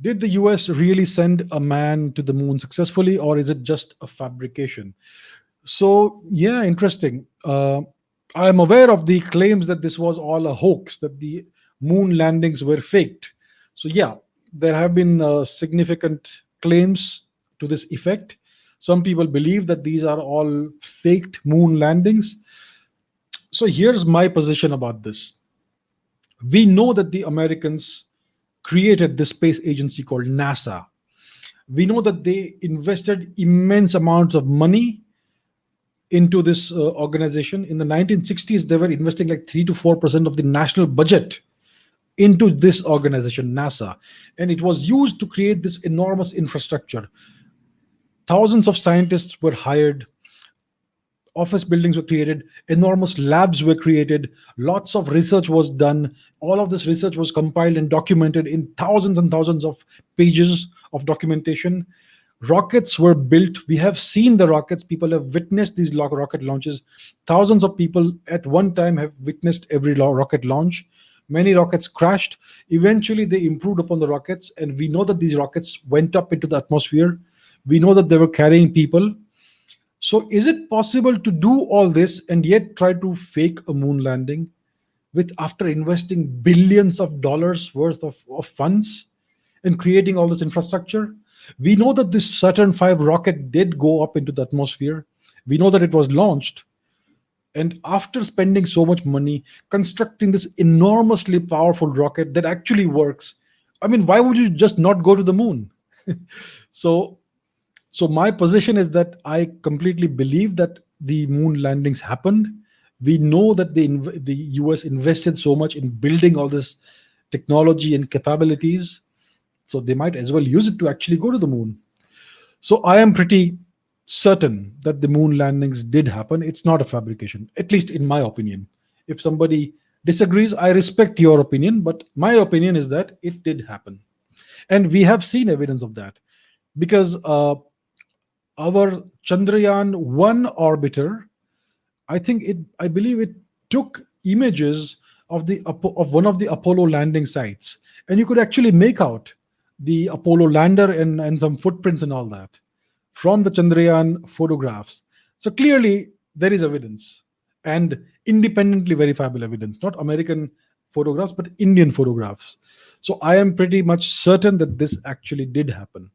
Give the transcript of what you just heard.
Did the US really send a man to the moon successfully, or is it just a fabrication? So, yeah, interesting. I am aware of the claims that this was all a hoax, that the moon landings were faked. So, yeah, there have been significant claims to this effect. Some people believe that these are all faked moon landings. So, here's my position about this. We know that the Americans created this space agency called NASA. We know that they invested immense amounts of money into this organization. In the 1960s, they were investing like 3 to 4% of the national budget into this organization, NASA. And it was used to create this enormous infrastructure. Thousands of scientists were hired, office buildings were created, enormous labs were created, lots of research was done. All of this research was compiled and documented in thousands and thousands of pages of documentation. Rockets were built. We have seen the rockets. People have witnessed these rocket launches. Thousands of people at one time have witnessed every rocket launch. Many rockets crashed. Eventually, they improved upon the rockets, and we know that these rockets went up into the atmosphere. We know that they were carrying people. So, is it possible to do all this and yet try to fake a moon landing with after investing billions of dollars worth of funds and creating all this infrastructure? We know that this Saturn V rocket did go up into the atmosphere. We know that it was launched. And after spending so much money constructing this enormously powerful rocket that actually works, I mean, why would you just not go to the moon? so, so my position is that I completely believe that the moon landings happened. We know that the US invested so much in building all this technology and capabilities, so they might as well use it to actually go to the moon. So I am pretty certain that the moon landings did happen. It's not a fabrication, at least in my opinion. If somebody disagrees, I respect your opinion, but my opinion is that it did happen. And we have seen evidence of that because our Chandrayaan 1 orbiter, I believe it took images of of one of the Apollo landing sites, and you could actually make out the Apollo lander and some footprints and all that from the Chandrayaan photographs. So clearly there is evidence, and independently verifiable evidence, not American photographs but Indian photographs. So I am pretty much certain that this actually did happen.